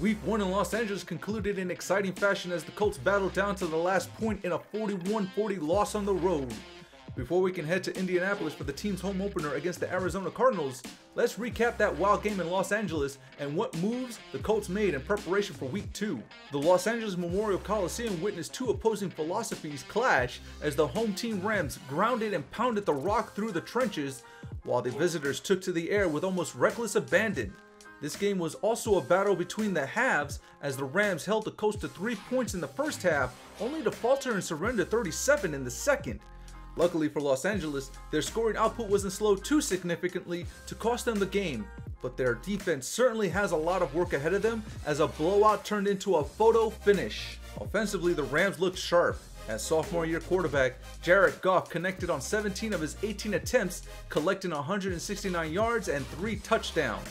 Week 1 in Los Angeles concluded in exciting fashion as the Colts battled down to the last point in a 41-40 loss on the road. Before we can head to Indianapolis for the team's home opener against the Arizona Cardinals, let's recap that wild game in Los Angeles and what moves the Colts made in preparation for Week 2. The Los Angeles Memorial Coliseum witnessed two opposing philosophies clash as the home team Rams grounded and pounded the rock through the trenches, while the visitors took to the air with almost reckless abandon. This game was also a battle between the halves as the Rams held the Colts to 3 points in the first half, only to falter and surrender 37 in the second. Luckily for Los Angeles, their scoring output wasn't slowed too significantly to cost them the game, but their defense certainly has a lot of work ahead of them as a blowout turned into a photo finish. Offensively, the Rams looked sharp as sophomore-year quarterback Jared Goff connected on 17 of his 18 attempts, collecting 169 yards and 3 touchdowns.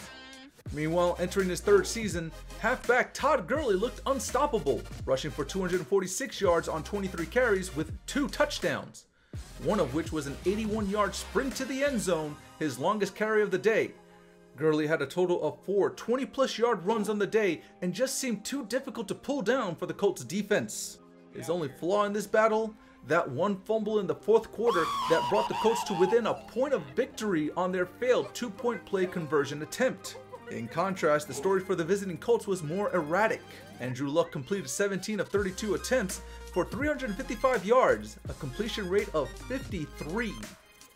Meanwhile, entering his third season, halfback Todd Gurley looked unstoppable, rushing for 246 yards on 23 carries with 2 touchdowns, one of which was an 81-yard sprint to the end zone, his longest carry of the day. Gurley had a total of 4 20-plus yard runs on the day and just seemed too difficult to pull down for the Colts defense. His only flaw in this battle? That one fumble in the fourth quarter that brought the Colts to within a point of victory on their failed 2-point play conversion attempt. In contrast, the story for the visiting Colts was more erratic. Andrew Luck completed 17 of 32 attempts for 355 yards, a completion rate of 53.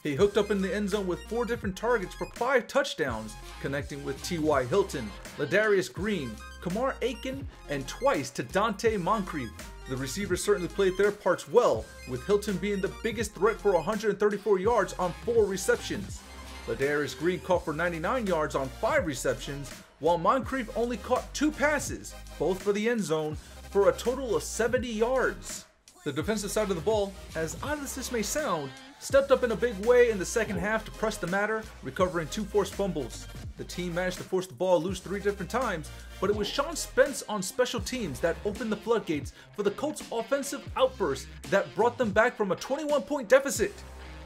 He hooked up in the end zone with 4 different targets for 5 touchdowns, connecting with T.Y. Hilton, Ladarius Green, Kamar Aiken, and twice to Dante Moncrief. The receivers certainly played their parts well, with Hilton being the biggest threat for 134 yards on 4 receptions. Ladarius Green caught for 99 yards on 5 receptions, while Moncrief only caught 2 passes, both for the end zone, for a total of 70 yards. The defensive side of the ball, as odd as this may sound, stepped up in a big way in the second half to press the matter, recovering 2 forced fumbles. The team managed to force the ball loose 3 different times, but it was Sean Spence on special teams that opened the floodgates for the Colts' offensive outburst that brought them back from a 21-point deficit.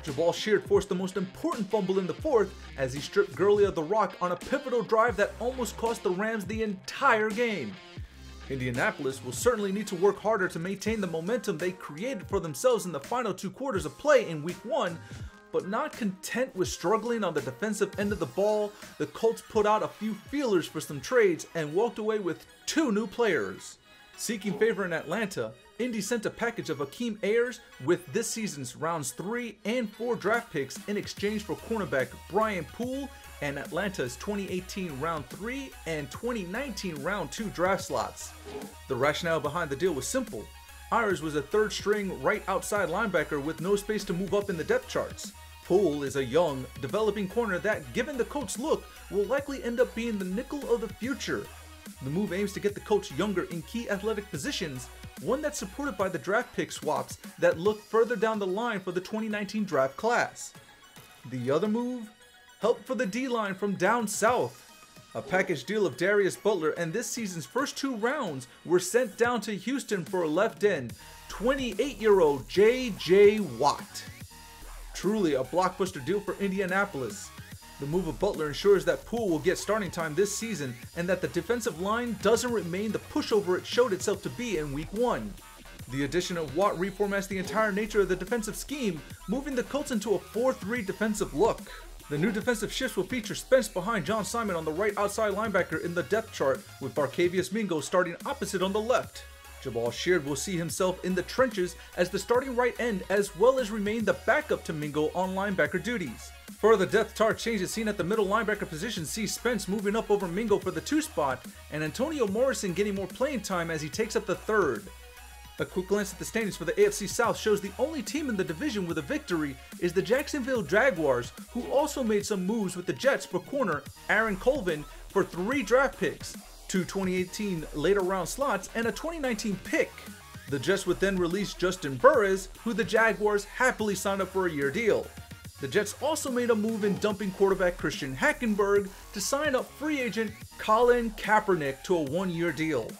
Jabal Sheard forced the most important fumble in the fourth as he stripped Gurley of the rock on a pivotal drive that almost cost the Rams the entire game. Indianapolis will certainly need to work harder to maintain the momentum they created for themselves in the final 2 quarters of play in Week 1, but not content with struggling on the defensive end of the ball, the Colts put out a few feelers for some trades and walked away with 2 new players. Seeking favor in Atlanta, Indy sent a package of Akeem Ayers with this season's rounds 3 and 4 draft picks in exchange for cornerback Brian Poole and Atlanta's 2018 round 3 and 2019 round 2 draft slots. The rationale behind the deal was simple. Ayers was a 3rd-string right outside linebacker with no space to move up in the depth charts. Poole is a young, developing corner that, given the Colts' look, will likely end up being the nickel of the future. The move aims to get the Colts younger in key athletic positions, one that's supported by the draft pick swaps that look further down the line for the 2019 draft class. The other move? Help for the D-line from down south. A package deal of Darius Butler and this season's first 2 rounds were sent down to Houston for a left end, 28-year-old J.J. Watt. Truly a blockbuster deal for Indianapolis. The move of Butler ensures that Poole will get starting time this season and that the defensive line doesn't remain the pushover it showed itself to be in Week 1. The addition of Watt reformats the entire nature of the defensive scheme, moving the Colts into a 4-3 defensive look. The new defensive shifts will feature Spence behind John Simon on the right outside linebacker in the depth chart, with Barkevious Mingo starting opposite on the left. Jabal Sheard will see himself in the trenches as the starting right end, as well as remain the backup to Mingo on linebacker duties. Further depth chart changes seen at the middle linebacker position see Spence moving up over Mingo for the 2 spot, and Antonio Morrison getting more playing time as he takes up the 3rd. A quick glance at the standings for the AFC South shows the only team in the division with a victory is the Jacksonville Jaguars, who also made some moves with the Jets for corner Aaron Colvin for 3 draft picks, 2 2018 later round slots, and a 2019 pick. The Jets would then release Justin Burris, who the Jaguars happily signed up for a year deal. The Jets also made a move in dumping quarterback Christian Hackenberg to sign up free agent Colin Kaepernick to a 1-year deal.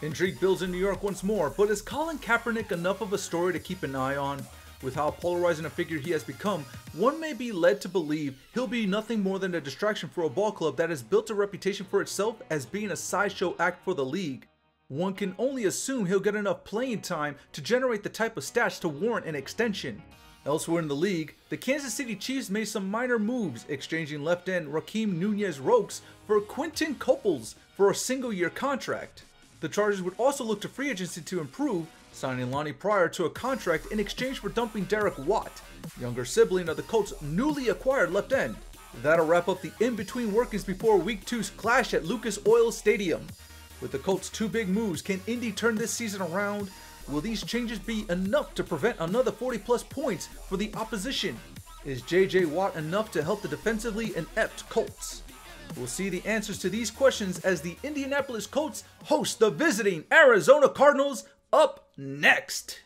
Intrigue builds in New York once more, but is Colin Kaepernick enough of a story to keep an eye on? With how polarizing a figure he has become, one may be led to believe he'll be nothing more than a distraction for a ball club that has built a reputation for itself as being a sideshow act for the league. One can only assume he'll get enough playing time to generate the type of stats to warrant an extension. Elsewhere in the league, the Kansas City Chiefs made some minor moves, exchanging left end Raheem Nunez-Roques for Quinton Coples for a single-year contract. The Chargers would also look to free agency to improve, signing Lonnie Pryor to a contract in exchange for dumping Derek Watt, younger sibling of the Colts' newly acquired left end. That'll wrap up the in-between workings before Week 2's clash at Lucas Oil Stadium. With the Colts' two big moves, can Indy turn this season around? Will these changes be enough to prevent another 40+ points for the opposition? Is JJ Watt enough to help the defensively inept Colts? We'll see the answers to these questions as the Indianapolis Colts host the visiting Arizona Cardinals up next.